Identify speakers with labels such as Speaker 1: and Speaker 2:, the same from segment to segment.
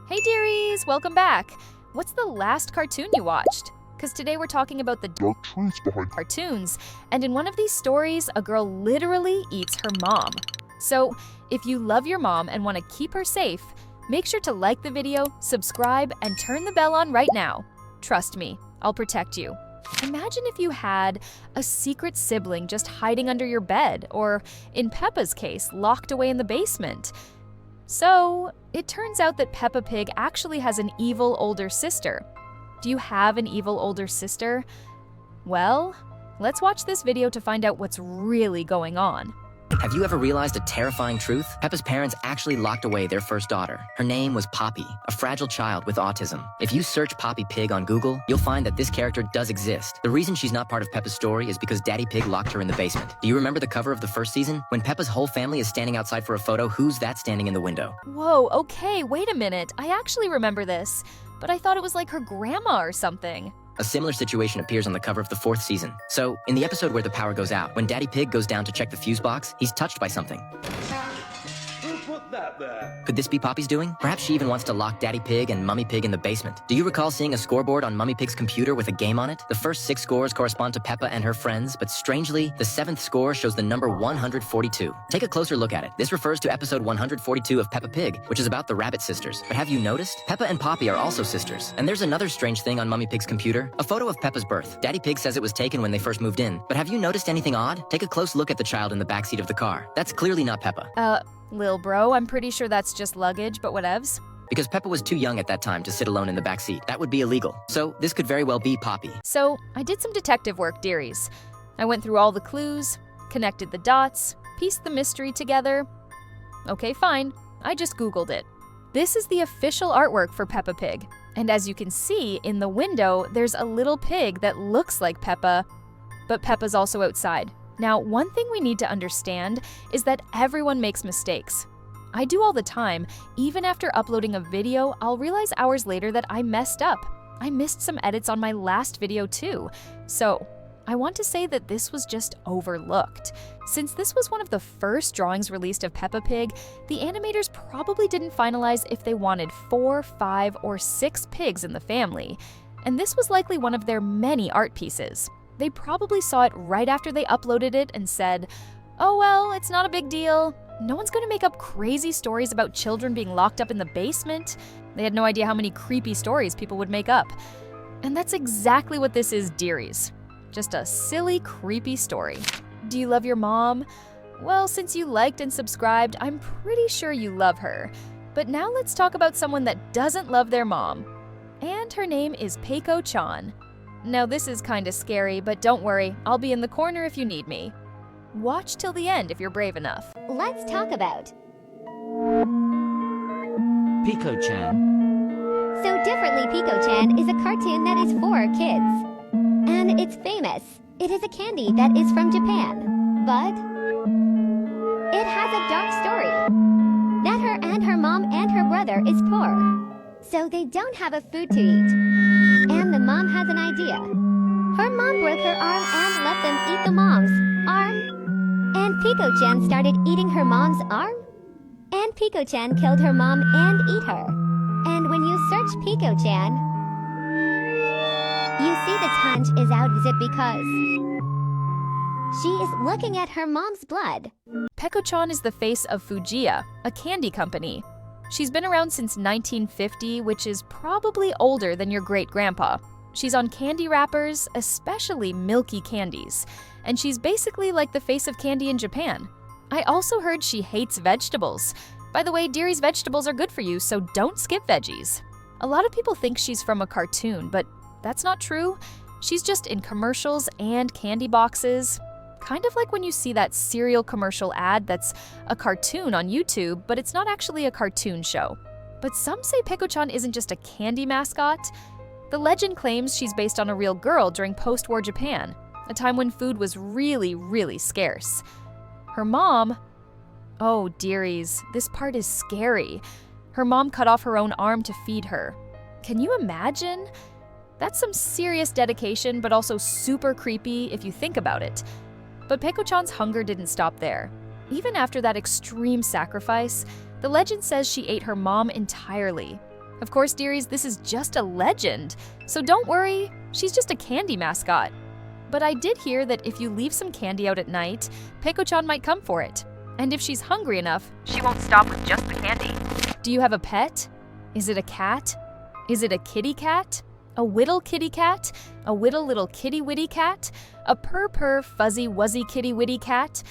Speaker 1: Hey dearies, welcome back. What's the last cartoon you watched? Because today we're talking about the dark truths behind cartoons, and in one of these stories, a girl literally eats her mom. So, if you love your mom and want to keep her safe, make sure to like the video, subscribe, and turn the bell on right now. Trust me, I'll protect you. Imagine if you had a secret sibling just hiding under your bed, or in Peppa's case, locked away in the basement. So, it turns out that Peppa Pig actually has an evil older sister. Do you have an evil older sister? Well, let's watch this video to find out what's really going on.
Speaker 2: Have you ever realized a terrifying truth? Peppa's parents actually locked away their first daughter. Her name was Poppy, a fragile child with autism. If you search Poppy Pig on Google, you'll find that this character does exist. The reason she's not part of Peppa's story is because Daddy Pig locked her in the basement. Do you remember the cover of the first season? When Peppa's whole family is standing outside for a photo, who's that standing in the window?
Speaker 1: Whoa, okay, wait a minute. I actually remember this, but I thought it was like her grandma or something.
Speaker 2: A similar situation appears on the cover of the fourth season. So, in the episode where the power goes out, when Daddy Pig goes down to check the fuse box, he's touched by something.
Speaker 3: Who put that there?
Speaker 2: Could this be Poppy's doing? Perhaps she even wants to lock Daddy Pig and Mummy Pig in the basement. Do you recall seeing a scoreboard on Mummy Pig's computer with a game on it? The first 6 scores correspond to Peppa and her friends, but strangely, the 7th score shows the number 142. Take a closer look at it. This refers to episode 142 of Peppa Pig, which is about the Rabbit sisters. But have you noticed? Peppa and Poppy are also sisters. And there's another strange thing on Mummy Pig's computer. A photo of Peppa's birth. Daddy Pig says it was taken when they first moved in. But have you noticed anything odd? Take a close look at the child in the backseat of the car. That's clearly not Peppa.
Speaker 1: Lil bro, I'm pretty sure that's just luggage, but whatevs.
Speaker 2: Because Peppa was too young at that time to sit alone in the backseat. That would be illegal. So this could very well be Poppy.
Speaker 1: So, I did some detective work, dearies. I went through all the clues, connected the dots, pieced the mystery together. Okay, fine. I just Googled it. This is the official artwork for Peppa Pig. And as you can see, in the window, there's a little pig that looks like Peppa, but Peppa's also outside. Now, one thing we need to understand is that everyone makes mistakes. I do all the time. Even after uploading a video, I'll realize hours later that I messed up. I missed some edits on my last video too. So, I want to say that this was just overlooked. Since this was one of the first drawings released of Peppa Pig, the animators probably didn't finalize if they wanted 4, 5, or 6 pigs in the family. And this was likely one of their many art pieces. They probably saw it right after they uploaded it and said, oh well, it's not a big deal. No one's gonna make up crazy stories about children being locked up in the basement. They had no idea how many creepy stories people would make up. And that's exactly what this is, dearies. Just a silly, creepy story. Do you love your mom? Well, since you liked and subscribed, I'm pretty sure you love her. But now let's talk about someone that doesn't love their mom. And her name is Peiko-chan. Now this is kinda scary, but don't worry, I'll be in the corner if you need me. Watch till the end if you're brave enough.
Speaker 4: Let's talk about
Speaker 3: Peiko-chan.
Speaker 4: So Differently Peiko-chan is a cartoon that is for kids. And it's famous. It is a candy that is from Japan. But it has a dark story. That her mom and her brother is poor. So they don't have a food to eat. And the mom has an idea. Her mom broke her arm and let them eat the mom's arm. And Peiko-chan started eating her mom's arm. And Peiko-chan killed her mom and eat her. And when you search Peiko-chan, you see the tunge is out is it because she is looking at her mom's blood.
Speaker 1: Peiko-chan is the face of Fujiya, a candy company. She's been around since 1950, which is probably older than your great-grandpa. She's on candy wrappers, especially milky candies, and she's basically like the face of candy in Japan. I also heard she hates vegetables. By the way, dearies, vegetables are good for you, so don't skip veggies. A lot of people think she's from a cartoon, but that's not true. She's just in commercials and candy boxes. Kind of like when you see that cereal commercial ad that's a cartoon on YouTube, but it's not actually a cartoon show. But some say Peiko-chan isn't just a candy mascot. The legend claims she's based on a real girl during post-war Japan, a time when food was really, really scarce. Her mom... Oh, dearies, this part is scary. Her mom cut off her own arm to feed her. Can you imagine? That's some serious dedication, but also super creepy if you think about it. But Peiko-chan's hunger didn't stop there. Even after that extreme sacrifice, the legend says she ate her mom entirely. Of course, dearies, this is just a legend, so don't worry, she's just a candy mascot. But I did hear that if you leave some candy out at night, Peiko-chan might come for it. And if she's hungry enough, she won't stop with just the candy. Do you have a pet? Is it a cat? Is it a kitty cat? A whittle kitty cat? A whittle little kitty witty cat? A purr fuzzy wuzzy kitty witty cat?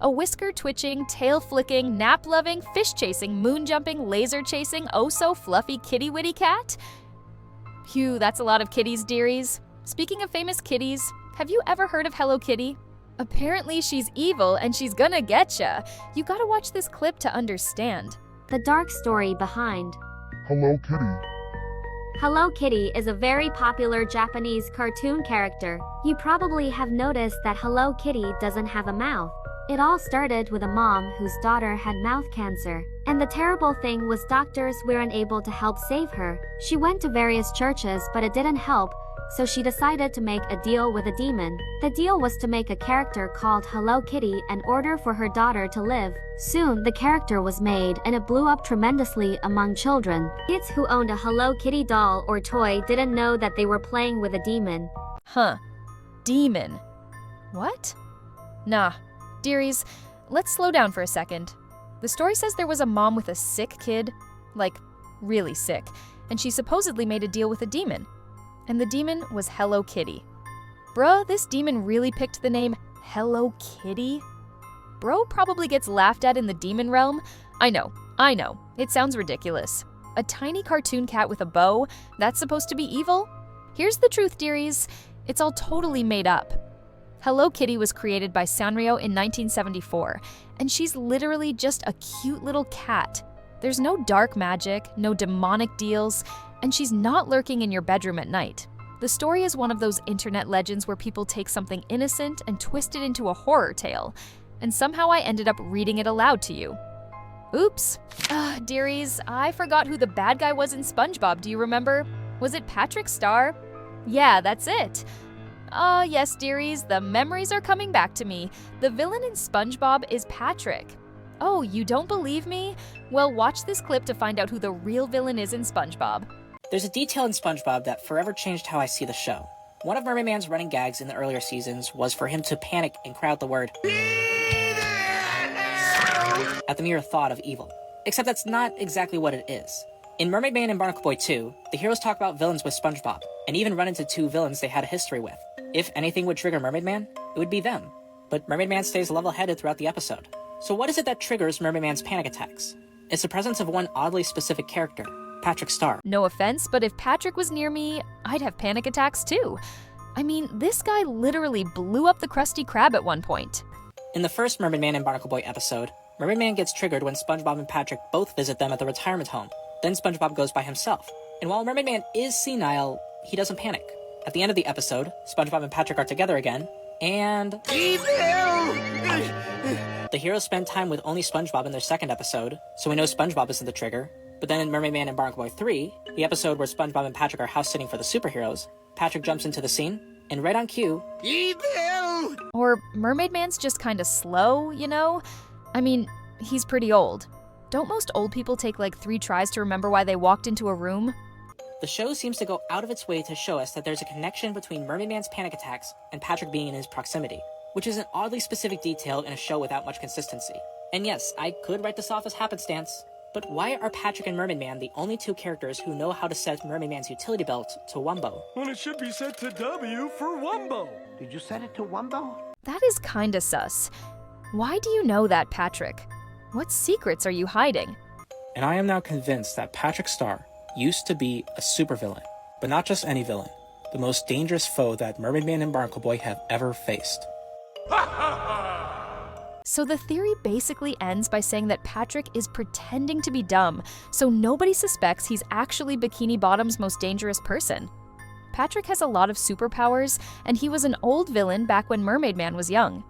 Speaker 1: A whisker twitching, tail flicking, nap loving, fish chasing, moon jumping, laser chasing, oh so fluffy kitty witty cat? Phew, that's a lot of kitties, dearies. Speaking of famous kitties, have you ever heard of Hello Kitty? Apparently she's evil and she's gonna getcha. You gotta watch this clip to understand.
Speaker 5: The dark story behind
Speaker 6: Hello Kitty.
Speaker 5: Hello Kitty is a very popular Japanese cartoon character. You probably have noticed that Hello Kitty doesn't have a mouth. It all started with a mom whose daughter had mouth cancer. And the terrible thing was doctors were unable to help save her. She went to various churches, but it didn't help, so she decided to make a deal with a demon. The deal was to make a character called Hello Kitty in order for her daughter to live. Soon, the character was made and it blew up tremendously among children. Kids who owned a Hello Kitty doll or toy didn't know that they were playing with a demon.
Speaker 1: Huh. Demon. What? Nah. Dearies, let's slow down for a second. The story says there was a mom with a sick kid, like really sick, and she supposedly made a deal with a demon. And the demon was Hello Kitty. Bruh, this demon really picked the name Hello Kitty? Bro probably gets laughed at in the demon realm. I know, it sounds ridiculous. A tiny cartoon cat with a bow, that's supposed to be evil? Here's the truth, dearies, it's all totally made up. Hello Kitty was created by Sanrio in 1974, and she's literally just a cute little cat. There's no dark magic, no demonic deals, and she's not lurking in your bedroom at night. The story is one of those internet legends where people take something innocent and twist it into a horror tale, and somehow I ended up reading it aloud to you. Oops. Dearies, I forgot who the bad guy was in SpongeBob, do you remember? Was it Patrick Star? Yeah, that's it. Yes, dearies, the memories are coming back to me. The villain in SpongeBob is Patrick. Oh, you don't believe me? Well, watch this clip to find out who the real villain is in SpongeBob.
Speaker 7: There's a detail in SpongeBob that forever changed how I see the show. One of Mermaid Man's running gags in the earlier seasons was for him to panic and cry out the word at the mere thought of evil. Except that's not exactly what it is. In Mermaid Man and Barnacle Boy 2, the heroes talk about villains with SpongeBob, and even run into two villains they had a history with. If anything would trigger Mermaid Man, it would be them. But Mermaid Man stays level-headed throughout the episode. So what is it that triggers Mermaid Man's panic attacks? It's the presence of one oddly specific character, Patrick Star.
Speaker 1: No offense, but if Patrick was near me, I'd have panic attacks too. I mean, this guy literally blew up the Krusty Krab at one point.
Speaker 7: In the first Mermaid Man and Barnacle Boy episode, Mermaid Man gets triggered when SpongeBob and Patrick both visit them at the retirement home. Then SpongeBob goes by himself. And while Mermaid Man is senile, he doesn't panic. At the end of the episode, SpongeBob and Patrick are together again, and the heroes spend time with only SpongeBob in their second episode, so we know SpongeBob isn't the trigger. But then in Mermaid Man and Barnacle Boy 3, the episode where SpongeBob and Patrick are house-sitting for the superheroes, Patrick jumps into the scene, and right on cue,
Speaker 1: Or Mermaid Man's just kinda slow, you know? I mean, he's pretty old. Don't most old people take like 3 tries to remember why they walked into a room?
Speaker 7: the show seems to go out of its way to show us that there's a connection between Mermaid Man's panic attacks and Patrick being in his proximity, which is an oddly specific detail in a show without much consistency. And yes, I could write this off as happenstance, but why are Patrick and Mermaid Man the only 2 characters who know how to set Mermaid Man's utility belt to Wumbo?
Speaker 3: Well, it should be set to W for Wumbo.
Speaker 8: Did you set it to Wumbo?
Speaker 1: That is kinda sus. Why do you know that, Patrick? What secrets are you hiding?
Speaker 7: And I am now convinced that Patrick Star used to be a supervillain, but not just any villain, the most dangerous foe that Mermaid Man and Barnacle Boy have ever faced.
Speaker 1: So the theory basically ends by saying that Patrick is pretending to be dumb, so nobody suspects he's actually Bikini Bottom's most dangerous person. Patrick has a lot of superpowers, and he was an old villain back when Mermaid Man was young.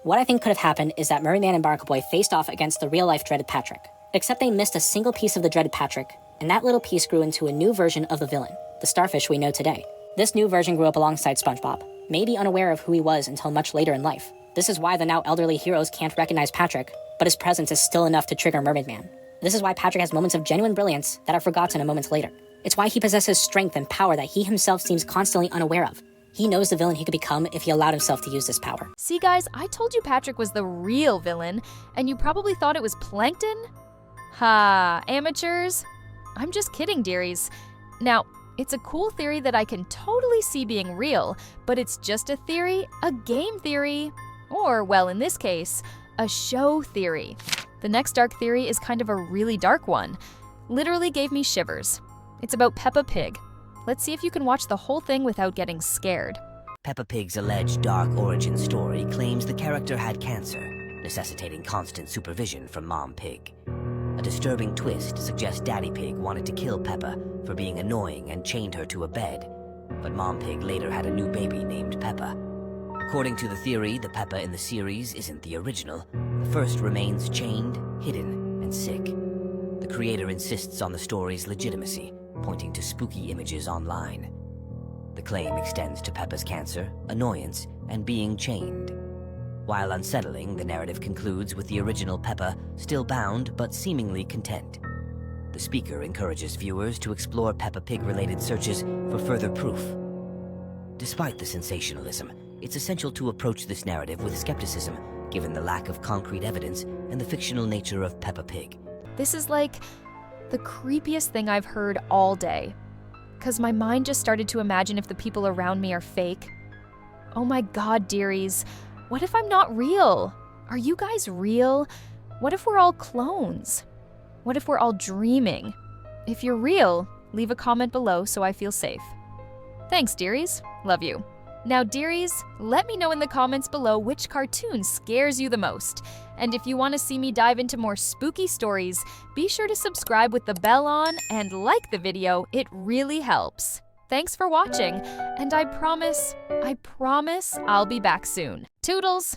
Speaker 9: What I think could have happened is that Mermaid Man and Barnacle Boy faced off against the real-life Dreaded Patrick. Except they missed a single piece of the Dreaded Patrick, and that little piece grew into a new version of the villain, the starfish we know today. This new version grew up alongside SpongeBob, maybe unaware of who he was until much later in life. This is why the now elderly heroes can't recognize Patrick, but his presence is still enough to trigger Mermaid Man. This is why Patrick has moments of genuine brilliance that are forgotten a moment later. It's why he possesses strength and power that he himself seems constantly unaware of. He knows the villain he could become if he allowed himself to use this power.
Speaker 1: See guys, I told you Patrick was the real villain, and you probably thought it was Plankton? Ha, amateurs? I'm just kidding, dearies. Now, it's a cool theory that I can totally see being real, but it's just a theory, a game theory, or, well, in this case, a show theory. The next dark theory is kind of a really dark one. Literally gave me shivers. It's about Peppa Pig. Let's see if you can watch the whole thing without getting scared.
Speaker 6: Peppa Pig's alleged dark origin story claims the character had cancer, necessitating constant supervision from Mom Pig. A disturbing twist suggests Daddy Pig wanted to kill Peppa for being annoying and chained her to a bed, but Mom Pig later had a new baby named Peppa. According to the theory, the Peppa in the series isn't the original. The first remains chained, hidden, and sick. The creator insists on the story's legitimacy, pointing to spooky images online. The claim extends to Peppa's cancer, annoyance, and being chained. While unsettling, the narrative concludes with the original Peppa still bound but seemingly content. The speaker encourages viewers to explore Peppa Pig-related searches for further proof. Despite the sensationalism, it's essential to approach this narrative with skepticism, given the lack of concrete evidence and the fictional nature of Peppa Pig.
Speaker 1: This is like the creepiest thing I've heard all day. 'Cause my mind just started to imagine if the people around me are fake. Oh my god, dearies. What if I'm not real? Are you guys real? What if we're all clones? What if we're all dreaming? If you're real, leave a comment below so I feel safe. Thanks, dearies. Love you. Now, dearies, let me know in the comments below which cartoon scares you the most. And if you want to see me dive into more spooky stories, be sure to subscribe with the bell on and like the video. It really helps. Thanks for watching, and I promise I'll be back soon. Toodles!